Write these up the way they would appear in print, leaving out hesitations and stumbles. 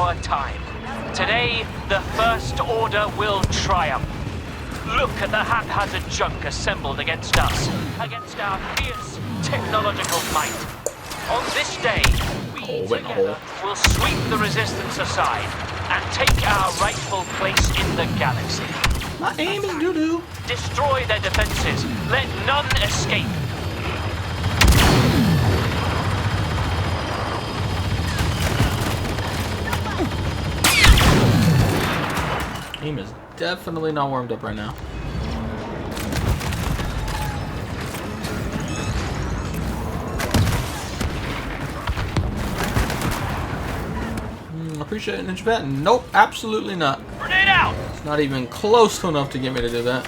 our time. Today, the First Order will triumph. Look at the haphazard junk assembled against us, against our fierce technological might. On this day, we together will sweep the resistance aside and take our rightful place in the galaxy. My aim is doo-doo. Destroy their defenses. Let none escape. Aim is definitely not warmed up right now. Appreciate it, Ninja Vet. Nope, absolutely not. Grenade out! It's not even close to enough to get me to do that.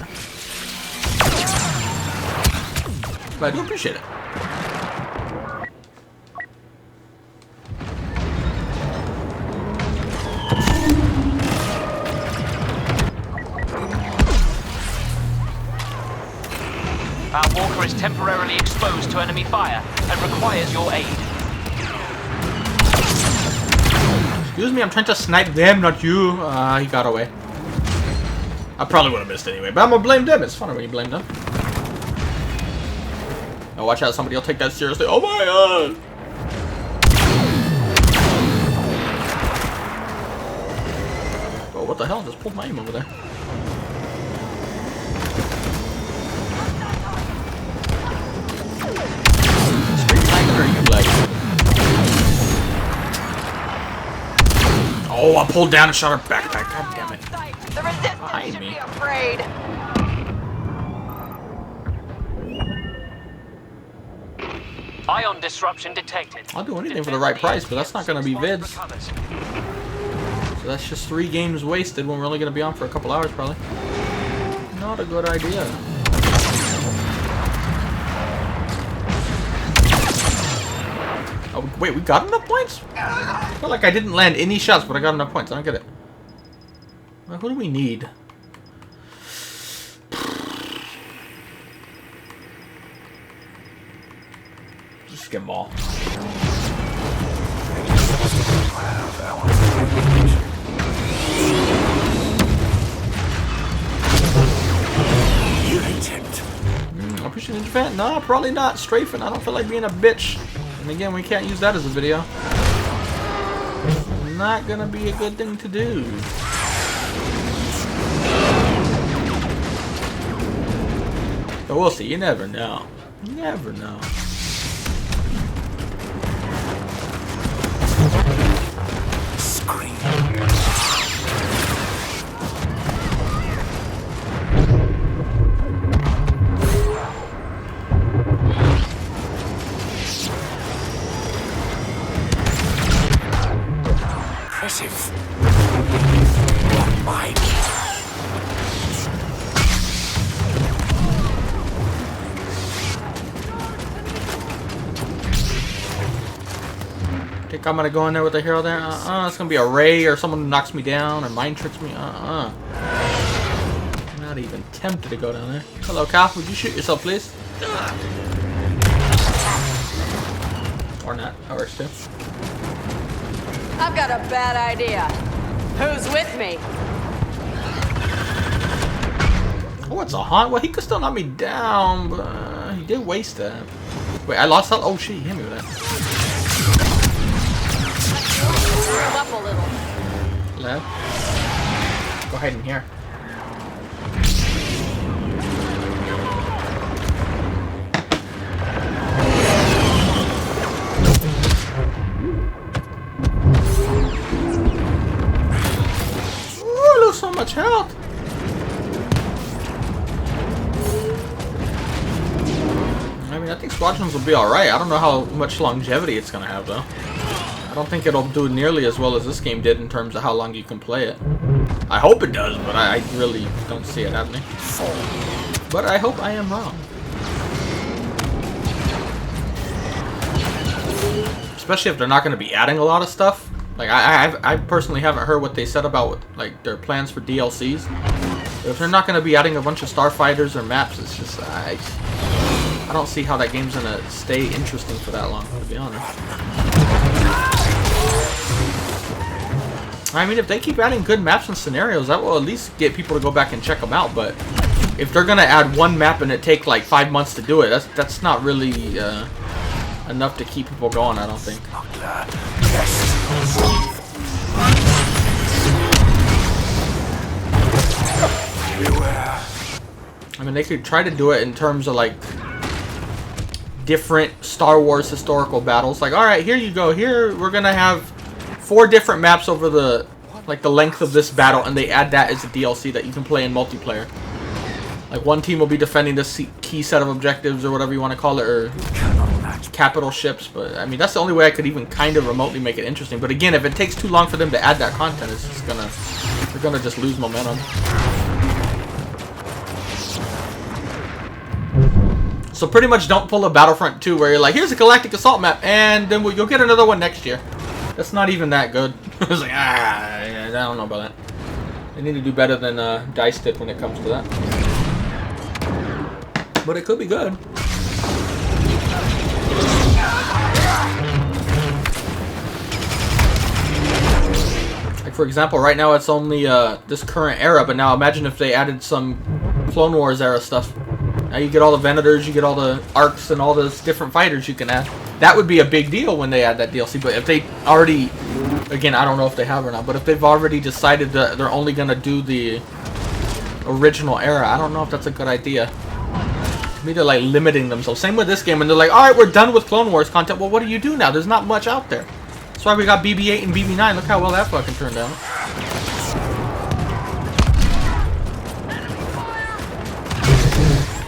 But I do appreciate it. Our walker is temporarily exposed to enemy fire and requires your aid. Excuse me, I'm trying to snipe them, not you. He got away. I probably would have missed anyway, but I'm gonna blame them. It's funny when you blame them. Now watch out, somebody will take that seriously. Oh my god! Oh, what the hell? Just pulled my aim over there. Straight lagging or are you lagging? Oh, I pulled down and shot her backpack. God damn it. The resistance Behind should me. be afraid. Ion disruption detected. I'll do anything for the right price, but that's not going to be vids. So that's just 3 games wasted when we're only going to be on for a couple hours, probably. Not a good idea. Oh, wait, we got enough points? I feel like I didn't land any shots, but I got enough points. I don't get it. Well, who do we need? Just get them all. I appreciate Ninja Fan. No, probably not. Strafing. I don't feel like being a bitch. And again, we can't use that as a video. Not gonna be a good thing to do. But we'll see. You never know. You never know. Scream. Impressive. Not mine. Think I'm gonna go in there with the hero there? It's gonna be a Ray or someone who knocks me down or mind tricks me. I'm not even tempted to go down there. Hello, Cal. Would you shoot yourself, please? Or not. That works too. I've got a bad idea. Who's with me? Oh, it's a haunt. Well, he could still knock me down, but he did waste that. Wait, I lost that? Oh, shit. He hit me with that. Warm up a little. Lab. Go hide in here. Ooh, I lose so much health. I mean, I think Squadrons will be alright. I don't know how much longevity it's gonna have, though. I don't think it'll do nearly as well as this game did in terms of how long you can play it. I hope it does, but I really don't see it happening. But I hope I am wrong. Especially if they're not going to be adding a lot of stuff. Like, I personally haven't heard what they said about, like, their plans for DLCs. But if they're not going to be adding a bunch of starfighters or maps, it's just, I don't see how that game's going to stay interesting for that long, to be honest. I mean, if they keep adding good maps and scenarios, that will at least get people to go back and check them out. But if they're gonna add one map and it take like 5 months to do it, that's not really enough to keep people going, I don't think. I mean, they could try to do it in terms of like different Star Wars historical battles. Like, all right, here you go. Here we're gonna have 4 different maps over the length of this battle, and they add that as a DLC that you can play in multiplayer. Like, one team will be defending this key set of objectives or whatever you want to call it, or capital ships. But I mean, that's the only way I could even kind of remotely make it interesting. But again, if it takes too long for them to add that content, it's just they're gonna just lose momentum. So pretty much don't pull a Battlefront 2 where you're like, here's a Galactic Assault map, and then you'll get another one next year. That's not even that good. It's like, I don't know about that. They need to do better than DICE did when it comes to that. But it could be good. Like, for example, right now it's only this current era, but now imagine if they added some Clone Wars era stuff. Now you get all the Venators, you get all the Arcs, and all those different fighters you can add. That would be a big deal when they add that DLC. But if they already, again, I don't know if they have or not, but if they've already decided that they're only going to do the original era, I don't know if that's a good idea. Maybe they're like limiting themselves. Same with this game, and they're like, alright, we're done with Clone Wars content. Well, what do you do now? There's not much out there. That's why we got BB-8 and BB-9. Look how well that fucking turned out.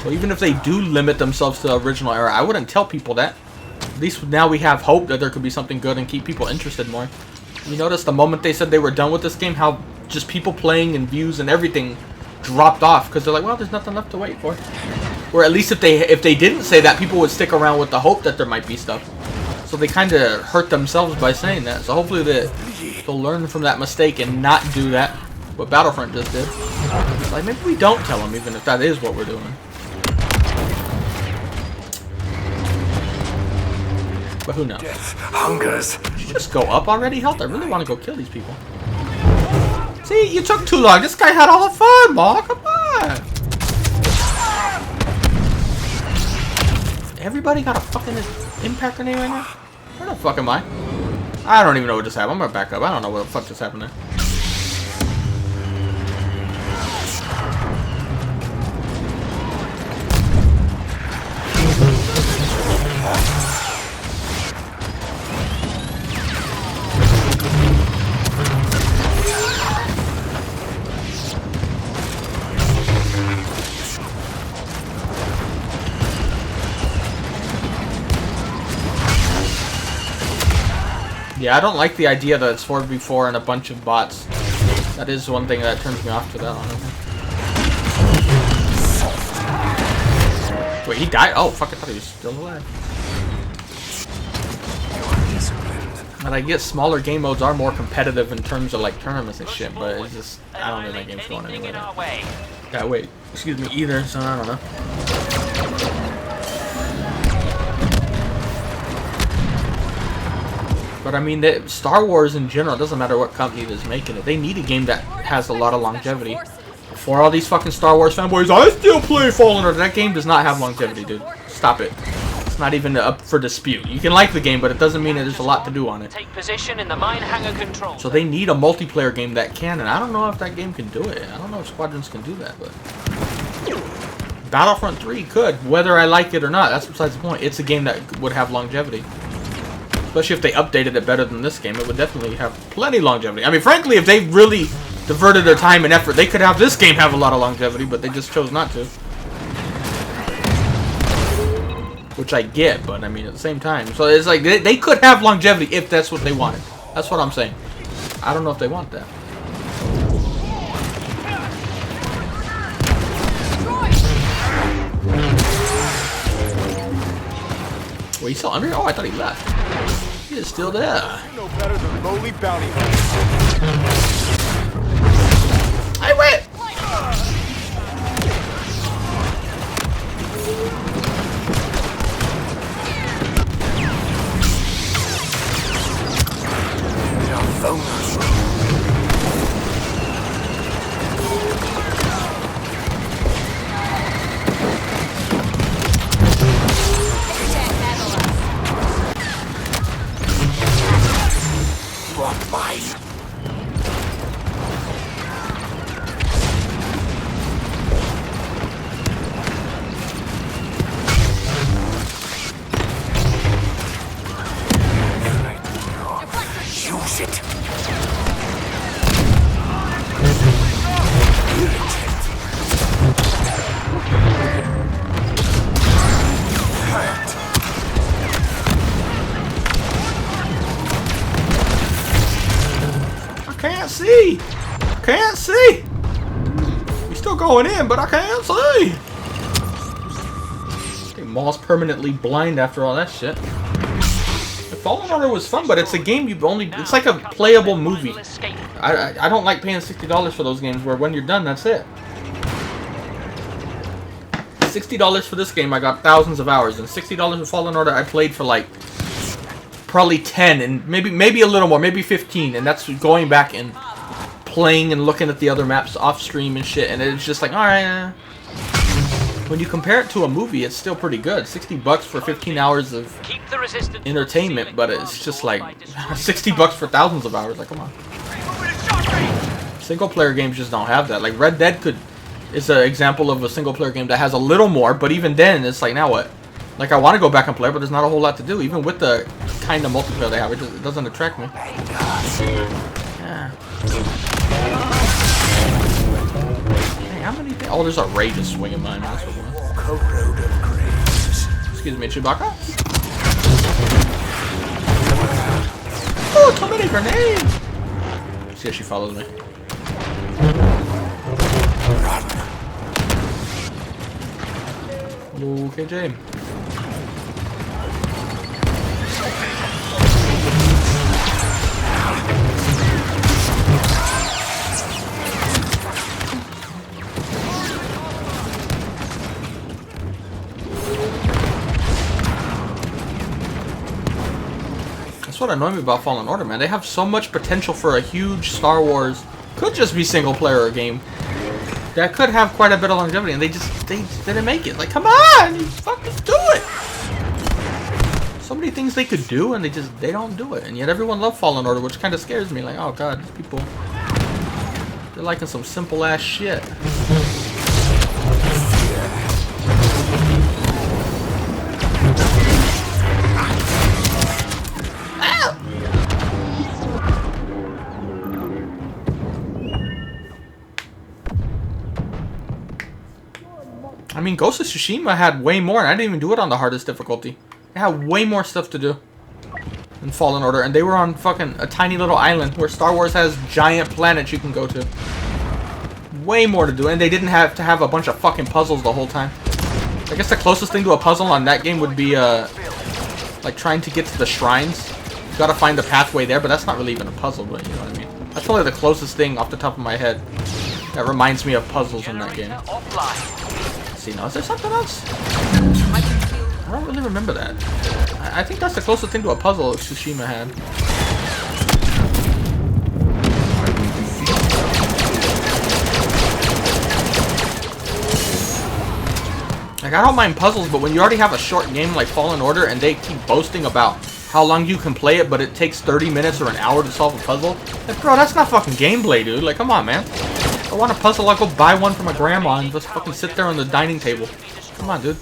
So even if they do limit themselves to the original era, I wouldn't tell people that. At least now we have hope that there could be something good and keep people interested more. You notice the moment they said they were done with this game, how just people playing and views and everything dropped off because they're like, well, there's nothing left to wait for. Or at least if they didn't say that, people would stick around with the hope that there might be stuff. So they kind of hurt themselves by saying that. So hopefully they'll learn from that mistake and not do that, what Battlefront just did. Like, maybe we don't tell them, even if that is what we're doing. But who knows? Hungers. Should you just go up already? Health? I really want to go kill these people. See, you took too long. This guy had all the fun, Maul. Come on. Everybody got a fucking impact grenade right now? Where the fuck am I? I don't even know what just happened. I'm gonna back up. I don't know what the fuck just happened there. Yeah, I don't like the idea that it's 4v4 and a bunch of bots. That is one thing that turns me off to that, honestly. Wait, he died? Oh, fuck, I thought he was still alive. And I guess smaller game modes are more competitive in terms of, like, tournaments and shit, but it's just, I don't think that game's going anywhere. Yeah, wait, excuse me, either, so I don't know. But I mean, Star Wars in general, it doesn't matter what company is making it, they need a game that has a lot of longevity. For all these fucking Star Wars fanboys, I still play Fallen Order. That game does not have longevity, dude. Stop it. It's not even up for dispute. You can like the game, but it doesn't mean that there's a lot to do on it. Take position in the mine hangar control. So they need a multiplayer game that can, and I don't know if that game can do it. I don't know if Squadrons can do that, but Battlefront 3 could, whether I like it or not. That's besides the point. It's a game that would have longevity. Especially if they updated it better than this game, it would definitely have plenty longevity. I mean, frankly, if they really diverted their time and effort, they could have this game have a lot of longevity, but they just chose not to. Which I get, but I mean, at the same time. So it's like, they could have longevity if that's what they wanted. That's what I'm saying. I don't know if they want that. Wait, he's still under? Oh, I thought he left. He is still there. No better than lowly bounty hunters. I went! They are vulnerable. mine. Use it. I can't see. Can't see. We're still going in, but I can't see. Okay, Maul's permanently blind after all that shit. Fallen Order was fun, but it's a game you've only... It's like a playable movie. I don't like paying $60 for those games where when you're done, that's it. $60 for this game, I got thousands of hours. And $60 for Fallen Order, I played for like... probably 10, and maybe a little more, maybe 15. And that's going back and playing and looking at the other maps off stream and shit. And it's just like, alright... When you compare it to a movie, it's still pretty good. $60 for 15 hours of entertainment, but it's just like $60 for thousands of hours. Like, come on. Single-player games just don't have that. Like, Red Dead is an example of a single-player game that has a little more, but even then, it's like, now what? Like, I want to go back and play, but there's not a whole lot to do. Even with the kind of multiplayer they have, it doesn't attract me. Yeah. How many things? Oh, there's a ray just swinging by me. That's what excuse me, Chewbacca? Oh, too many grenades! See how she follows me. Okay, James. That's what annoys me about Fallen Order, man. They have so much potential for a huge Star Wars, could just be single player game, that could have quite a bit of longevity, and they didn't make it. Like, come on, you fucking do it! So many things they could do, and they don't do it. And yet everyone loves Fallen Order, which kind of scares me. Like, oh god, these people, they're liking some simple ass shit. I mean, Ghost of Tsushima had way more, and I didn't even do it on the hardest difficulty. It had way more stuff to do than Fallen Order, and they were on fucking a tiny little island where Star Wars has giant planets you can go to. Way more to do, and they didn't have to have a bunch of fucking puzzles the whole time. I guess the closest thing to a puzzle on that game would be, like trying to get to the shrines. You gotta find the pathway there, but that's not really even a puzzle, but you know what I mean. That's probably the closest thing off the top of my head that reminds me of puzzles in that game. See, now, is there something else? I don't really remember that. I think that's the closest thing to a puzzle Tsushima had. Like, I don't mind puzzles, but when you already have a short game like Fallen Order and they keep boasting about how long you can play it, but it takes 30 minutes or an hour to solve a puzzle, like, bro, that's not fucking gameplay, dude. Like, come on, man. If I want a puzzle, I'll go buy one from my grandma and just fucking sit there on the dining table. Come on, dude.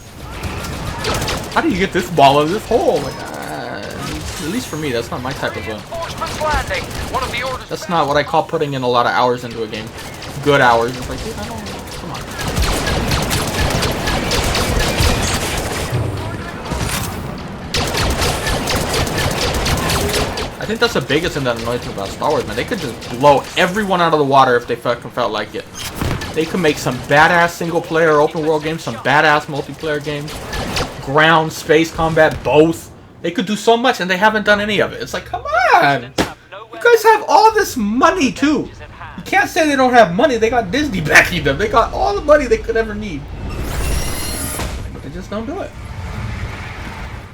How do you get this ball out of this hole? Like, at least for me, that's not my type of game. That's not what I call putting in a lot of hours into a game. Good hours. It's like, dude, I don't... Come on. I think that's the biggest thing that annoys me about Star Wars, man. They could just blow everyone out of the water if they fucking felt like it. They could make some badass single-player open-world games, some badass multiplayer games, ground, space combat, both. They could do so much, and they haven't done any of it. It's like, come on! You guys have all this money, too. You can't say they don't have money. They got Disney backing them. They got all the money they could ever need. But they just don't do it.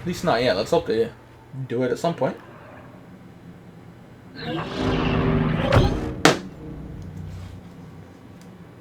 At least not yet. Let's hope they do it at some point.